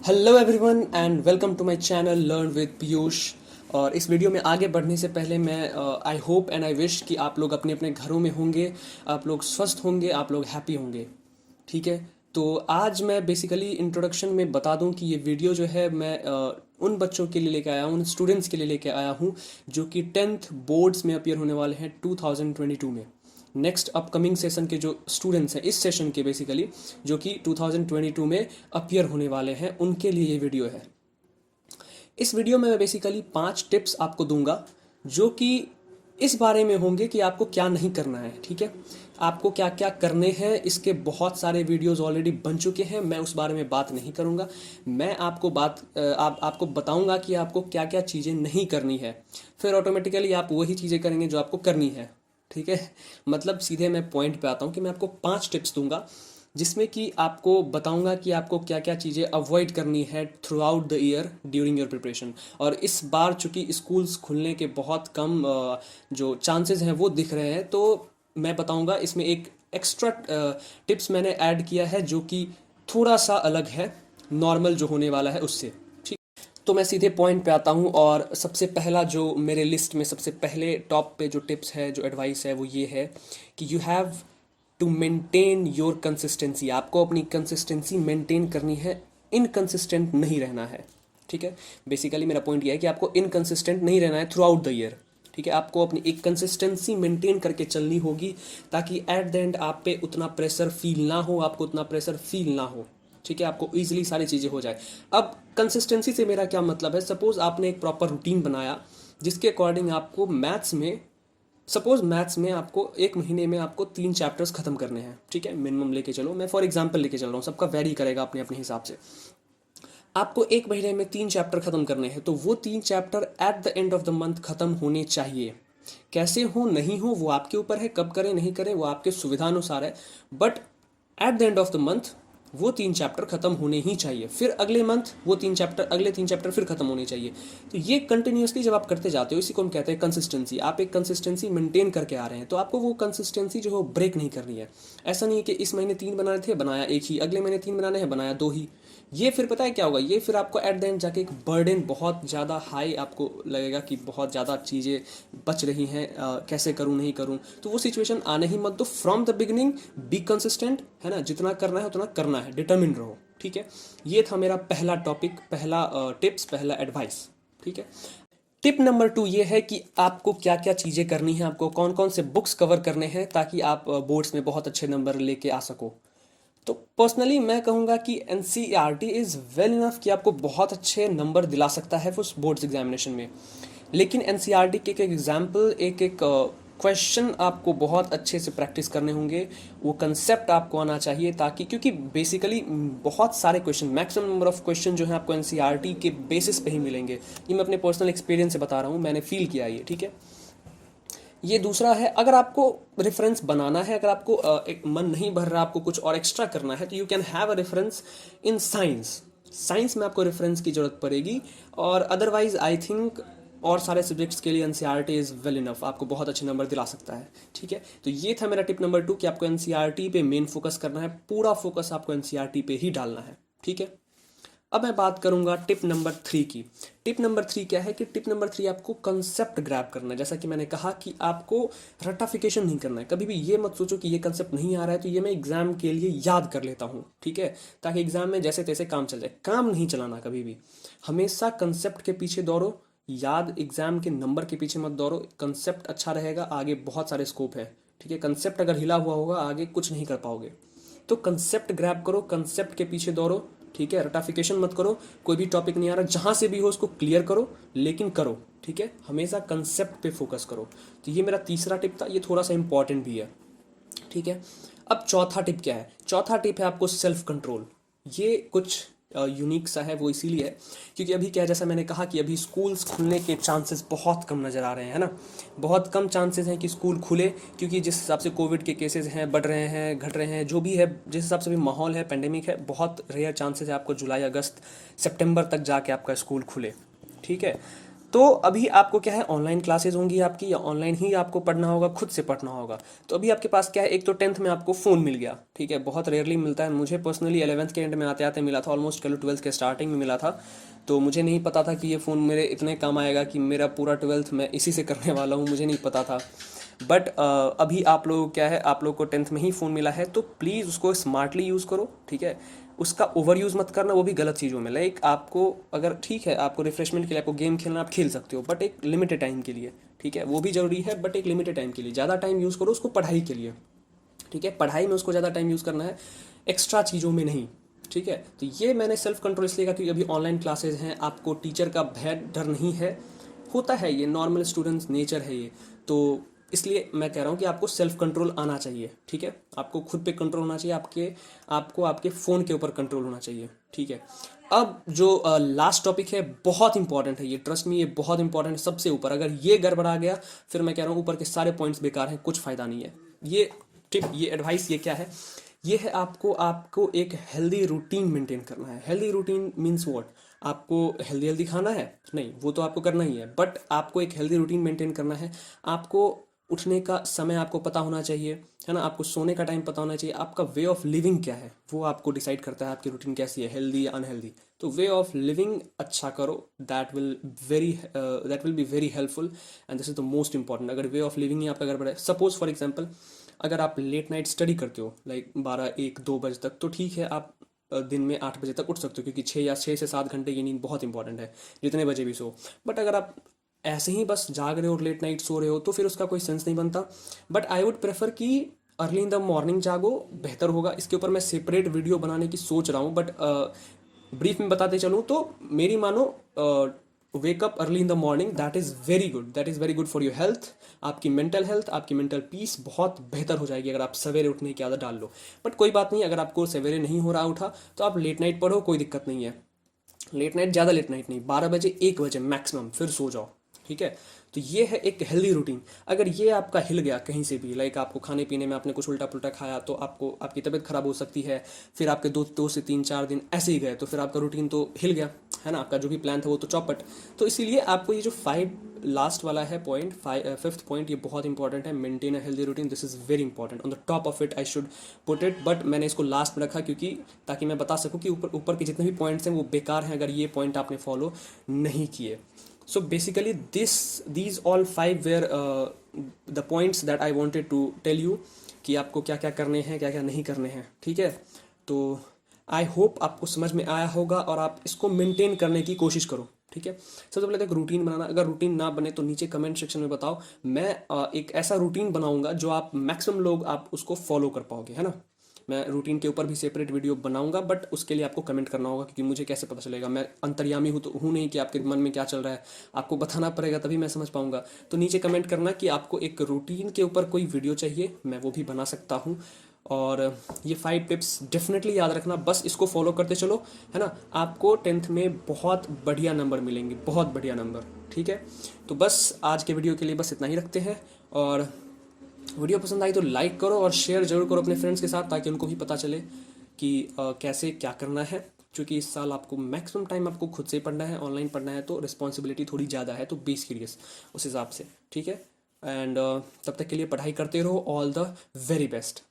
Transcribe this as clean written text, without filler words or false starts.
Hello everyone and welcome to my channel learn with Piyush. और इस वीडियो में आगे बढ़ने से पहले मैं I hope and I wish कि आप लोग अपने अपने घरों में होंगे, आप लोग स्वस्थ होंगे, आप लोग हैप्पी होंगे। ठीक है। तो आज मैं बेसिकली इंट्रोडक्शन में बता दूं कि ये वीडियो जो है मैं उन बच्चों के लिए लेके आया हूँ, उन स्टूडेंट्स के लिए लेके आया हूँ जो कि 10th बोर्ड्स में अपियर होने वाले हैं 2022 में। नेक्स्ट अपकमिंग सेशन के जो स्टूडेंट्स हैं इस सेशन के बेसिकली जो कि 2022 में अपियर होने वाले हैं उनके लिए ये वीडियो है। इस वीडियो में मैं बेसिकली 5 टिप्स आपको दूंगा जो कि इस बारे में होंगे कि आपको क्या नहीं करना है। ठीक है, आपको क्या क्या करने हैं, इसके बहुत सारे वीडियोस ऑलरेडी बन चुके हैं, मैं उस बारे में बात नहीं करूंगा। मैं आपको बताऊंगा कि आपको क्या क्या चीज़ें नहीं करनी है, फिर ऑटोमेटिकली आप वही चीज़ें करेंगे जो आपको करनी है। ठीक है, मतलब सीधे मैं पॉइंट पे आता हूँ कि मैं आपको 5 टिप्स दूंगा जिसमें कि आपको बताऊंगा कि आपको क्या क्या चीज़ें अवॉइड करनी है through out the year during your preparation. और इस बार चूंकि स्कूल्स खुलने के बहुत कम जो चांसेस हैं वो दिख रहे हैं, तो मैं बताऊंगा इसमें एक एक्स्ट्रा टिप्स मैंने ऐड किया है जो कि थोड़ा सा अलग है नॉर्मल जो होने वाला है उससे। ठीक, तो मैं सीधे पॉइंट पे आता हूँ और सबसे पहला जो मेरे लिस्ट में सबसे पहले टॉप पे जो टिप्स है, जो एडवाइस है, वो ये है कि you have to maintain your consistency. आपको अपनी कंसिस्टेंसी मेंटेन करनी है, इनकंसिस्टेंट नहीं रहना है। ठीक है, बेसिकली मेरा पॉइंट ये है कि आपको इनकंसिस्टेंट नहीं रहना है थ्रू आउट द ईयर। ठीक है, आपको अपनी एक कंसिस्टेंसी मेंटेन करके चलनी होगी ताकि एट द एंड आप पे उतना प्रेशर फील ना हो, आपको उतना प्रेशर फील ना हो। ठीक है, आपको ईजिली सारी चीज़ें हो जाए। अब कंसिस्टेंसी से मेरा क्या मतलब है, सपोज आपने एक प्रॉपर रूटीन बनाया जिसके अकॉर्डिंग आपको मैथ्स में आपको एक महीने में आपको 3 चैप्टर्स खत्म करने हैं। ठीक है, मिनिमम लेके चलो, मैं फॉर एग्जांपल लेके चल रहा हूँ, सबका वेरी करेगा अपने अपने हिसाब से। आपको एक महीने में 3 चैप्टर खत्म करने हैं, तो वो 3 chapter at the end of the month खत्म होने चाहिए। कैसे हो नहीं हो वो आपके ऊपर है, कब करें नहीं करें वो आपके सुविधानुसार है, but at the end of the month वो 3 चैप्टर खत्म होने ही चाहिए। फिर अगले मंथ वो 3 चैप्टर, अगले 3 चैप्टर फिर खत्म होने चाहिए। तो ये कंटिन्यूसली जब आप करते जाते हो, इसी को हम कहते हैं कंसिस्टेंसी। आप एक कंसिस्टेंसी मेंटेन करके आ रहे हैं, तो आपको वो कंसिस्टेंसी जो है ब्रेक नहीं करनी है। ऐसा नहीं है कि इस महीने 3 बनाने थे बनाया एक ही, अगले महीने 3 बनाने हैं बनाया 2 ही। ये फिर पता है क्या होगा, ये फिर आपको एट द एंड जाके एक बर्डन बहुत ज़्यादा हाई आपको लगेगा कि बहुत ज़्यादा चीज़ें बच रही हैं, कैसे करूँ नहीं करूँ, तो वो सिचुएशन आने ही मत दो। From the beginning be consistent, है ना, जितना करना है उतना करना है, डिटर्मिन रहो। ठीक है, ये था मेरा पहला टॉपिक, पहला टिप्स, पहला एडवाइस। ठीक है, टिप नंबर 2 ये है कि आपको क्या क्या चीज़ें करनी है, आपको कौन कौन से बुक्स कवर करने हैं ताकि आप बोर्ड्स में बहुत अच्छे नंबर लेके आ सको। तो पर्सनली मैं कहूँगा कि N C E R T is well enough कि आपको बहुत अच्छे नंबर दिला सकता है उस बोर्ड्स एग्जामिनेशन में। लेकिन एन सी आर टी के एक एग्जाम्पल, एक एक क्वेश्चन आपको बहुत अच्छे से प्रैक्टिस करने होंगे, वो कंसेप्ट आपको आना चाहिए, ताकि क्योंकि बेसिकली बहुत सारे question, maximum number of question जो है आपको एन सी आर टी के बेसिस पे ही मिलेंगे। ये मैं अपने पर्सनल एक्सपीरियंस से बता रहा हूँ, मैंने फील किया ये। ठीक है, ये दूसरा है, अगर आपको रेफरेंस बनाना है, अगर आपको एक मन नहीं भर रहा, आपको कुछ और एक्स्ट्रा करना है, तो you can have a reference in science. Science में आपको रेफरेंस की जरूरत पड़ेगी, और अदरवाइज आई थिंक और सारे सब्जेक्ट्स के लिए एनसीईआरटी इज़ वेल इनफ, आपको बहुत अच्छे नंबर दिला सकता है। ठीक है, तो ये था मेरा टिप नंबर 2 कि आपको एनसीईआरटी पे मेन फोकस करना है, पूरा फोकस आपको एनसीईआरटी पे ही डालना है। ठीक है, अब मैं बात करूंगा टिप नंबर 3 की। टिप नंबर 3 क्या है कि टिप नंबर 3 आपको कंसेप्ट ग्रैब करना है। जैसा कि मैंने कहा कि आपको रटाफिकेशन नहीं करना है। कभी भी ये मत सोचो कि ये कंसेप्ट नहीं आ रहा है तो ये मैं एग्जाम के लिए याद कर लेता हूँ। ठीक है, ताकि एग्जाम में जैसे तैसे काम चल जाए। काम नहीं चलाना कभी भी, हमेशा कंसेप्ट के पीछे दौड़ो, याद एग्जाम के नंबर के पीछे मत दौड़ो। कंसेप्ट अच्छा रहेगा, आगे बहुत सारे स्कोप है। ठीक है, कंसेप्ट अगर हिला हुआ होगा आगे कुछ नहीं कर पाओगे। तो कंसेप्ट ग्रैब करो, कंसेप्ट के पीछे दौड़ो। ठीक है, रटाफिकेशन मत करो, कोई भी टॉपिक नहीं आ रहा जहां से भी हो उसको क्लियर करो, लेकिन करो। ठीक है, हमेशा कंसेप्ट पे फोकस करो। तो ये मेरा तीसरा टिप था, ये थोड़ा सा इंपॉर्टेंट भी है। ठीक है, अब चौथा टिप क्या है, चौथा टिप है आपको सेल्फ कंट्रोल। ये कुछ यूनिक सा है, वो इसीलिए है क्योंकि अभी क्या है, जैसा मैंने कहा कि अभी स्कूल्स खुलने के चांसेस बहुत कम नज़र आ रहे हैं, है ना। बहुत कम चांसेस हैं कि स्कूल खुले, क्योंकि जिस हिसाब से कोविड के केसेस हैं, बढ़ रहे हैं, घट रहे हैं, जो भी है, जिस हिसाब से भी माहौल है, पेंडेमिक है, बहुत रेयर चांसेस है आपको जुलाई अगस्त सितंबर तक जाके आपका स्कूल खुले। ठीक है, तो अभी आपको क्या है, ऑनलाइन क्लासेस होंगी आपकी, या ऑनलाइन ही आपको पढ़ना होगा, खुद से पढ़ना होगा। तो अभी आपके पास क्या है, एक तो 10th में आपको फ़ोन मिल गया, ठीक है, बहुत रेयरली मिलता है। मुझे पर्सनली 11th के एंड में आते आते मिला था, ऑलमोस्ट कल 12th के स्टार्टिंग में मिला था। तो मुझे नहीं पता था कि ये फ़ोन मेरे इतने काम आएगा, कि मेरा पूरा 12th मैं इसी से करने वाला हूँ, मुझे नहीं पता था। बट अभी आप लोग क्या है, आप लोग को 10th में ही फ़ोन मिला है, तो प्लीज़ उसको स्मार्टली यूज़ करो, ठीक है। उसका ओवर यूज़ मत करना, वो भी गलत चीज़ों में। लाइक आपको अगर ठीक है, आपको रिफ्रेशमेंट के लिए आपको गेम खेलना, आप खेल सकते हो, बट एक लिमिटेड टाइम के लिए, ठीक है, वो भी ज़रूरी है, बट एक लिमिटेड टाइम के लिए। ज़्यादा टाइम यूज़ करो उसको पढ़ाई के लिए, ठीक है, पढ़ाई में उसको ज़्यादा टाइम यूज़ करना है, एक्स्ट्रा चीज़ों में नहीं, ठीक है। तो ये मैंने सेल्फ कंट्रोल इसलिए कहा क्योंकि अभी ऑनलाइन क्लासेज हैं, आपको टीचर का भय डर नहीं है, होता है, ये नॉर्मल स्टूडेंट्स नेचर है ये। तो इसलिए मैं कह रहा हूँ कि आपको सेल्फ कंट्रोल आना चाहिए, ठीक है, आपको खुद पे कंट्रोल होना चाहिए, आपको आपके फ़ोन के ऊपर कंट्रोल होना चाहिए, ठीक है। अब जो लास्ट टॉपिक है, बहुत इंपॉर्टेंट है ये, ट्रस्ट मी, ये बहुत इंपॉर्टेंट है, सबसे ऊपर। अगर ये गड़बड़ा गया, फिर मैं कह रहा हूँ ऊपर के सारे पॉइंट्स बेकार हैं, कुछ फ़ायदा नहीं है। ये टिप, ये एडवाइस, ये क्या है, ये है आपको आपको एक हेल्दी रूटीन मेंटेन करना है। हेल्दी रूटीन मीन्स व्हाट, आपको हेल्दी हेल्दी खाना है, नहीं वो तो आपको करना ही है, बट आपको एक हेल्दी रूटीन मेंटेन करना है। आपको उठने का समय आपको पता होना चाहिए, है ना, आपको सोने का टाइम पता होना चाहिए। आपका वे ऑफ लिविंग क्या है, वो आपको डिसाइड करता है आपकी रूटीन कैसी है, हेल्दी या अनहेल्दी। तो वे ऑफ लिविंग अच्छा करो, that will be very helpful, and this is the most important. अगर वे ऑफ लिविंग ही आपका गड़बड़ है, सपोज फॉर एग्जाम्पल अगर आप लेट नाइट स्टडी करते हो, लाइक 12 1 2 बजे तक, तो ठीक है, आप दिन में 8 बजे तक उठ सकते हो, क्योंकि 6 से 7 घंटे की नींद बहुत इंपॉर्टेंट है, जितने बजे भी सो। बट अगर आप ऐसे ही बस जाग रहे हो और लेट नाइट सो रहे हो, तो फिर उसका कोई सेंस नहीं बनता। बट आई वुड प्रेफर कि अर्ली इन द मॉर्निंग जागो, बेहतर होगा। इसके ऊपर मैं सेपरेट वीडियो बनाने की सोच रहा हूँ, बट ब्रीफ में बताते चलूँ तो मेरी मानो, wake up early in the morning, that is very good, that is very good for your health. आपकी मेंटल हेल्थ, आपकी मेंटल पीस बहुत बेहतर हो जाएगी अगर आप सवेरे उठने की आदत डाल लो। बट कोई बात नहीं, अगर आपको सवेरे नहीं हो रहा उठा, तो आप लेट नाइट पढ़ो, कोई दिक्कत नहीं है। लेट नाइट, ज़्यादा लेट नाइट नहीं, 12 बजे 1 बजे मैक्सिमम, फिर सो जाओ, ठीक है। तो ये है एक हेल्दी रूटीन। अगर ये आपका हिल गया कहीं से भी, लाइक आपको खाने पीने में आपने कुछ उल्टा पुल्टा खाया, तो आपको आपकी तबीयत खराब हो सकती है। फिर आपके 2 से 3 4 दिन ऐसे ही गए, तो फिर आपका रूटीन तो हिल गया, है ना, आपका जो भी प्लान था वो तो चौपट। तो इसीलिए आपको ये जो 5 लास्ट वाला है पॉइंट, 5th पॉइंट, ये बहुत इंपॉर्टेंट है, maintain a healthy routine, this is very important, on the top of it I should put it. But मैंने इसको लास्ट में रखा क्योंकि ताकि मैं बता सकूँ कि ऊपर ऊपर के जितने भी पॉइंट्स हैं वो बेकार हैं अगर ये पॉइंट आपने फॉलो नहीं किए। So basically these all 5 were the points that I wanted to tell you, कि आपको क्या क्या करने हैं, क्या क्या नहीं करने हैं, ठीक है। तो आई होप आपको समझ में आया होगा और आप इसको मेंटेन करने की कोशिश करो, ठीक है। सबसे पहले तो एक रूटीन बनाना, अगर रूटीन ना बने तो नीचे कमेंट सेक्शन में बताओ, मैं एक ऐसा रूटीन बनाऊंगा जो आप मैक्सिमम लोग आप उसको फॉलो कर पाओगे, है ना। मैं रूटीन के ऊपर भी सेपरेट वीडियो बनाऊंगा, बट उसके लिए आपको कमेंट करना होगा, क्योंकि मुझे कैसे पता चलेगा, मैं अंतर्यामी हूँ तो हूँ नहीं कि आपके मन में क्या चल रहा है, आपको बताना पड़ेगा तभी मैं समझ पाऊंगा। तो नीचे कमेंट करना कि आपको एक रूटीन के ऊपर कोई वीडियो चाहिए, मैं वो भी बना सकता हूँ। और ये 5 टिप्स डेफिनेटली याद रखना, बस इसको फॉलो करते चलो, है ना। आपको 10th में बहुत बढ़िया नंबर मिलेंगे, बहुत बढ़िया नंबर, ठीक है। तो बस आज के वीडियो के लिए बस इतना ही रखते हैं, और वीडियो पसंद आई तो लाइक करो और शेयर जरूर करो अपने फ्रेंड्स के साथ, ताकि उनको भी पता चले कि कैसे क्या करना है। क्योंकि इस साल आपको मैक्सिमम टाइम आपको खुद से पढ़ना है, ऑनलाइन पढ़ना है, तो रिस्पॉन्सिबिलिटी थोड़ी ज़्यादा है, तो बी सीरियस उस हिसाब से, ठीक है। एंड तब तक के लिए पढ़ाई करते रहो, ऑल द वेरी बेस्ट।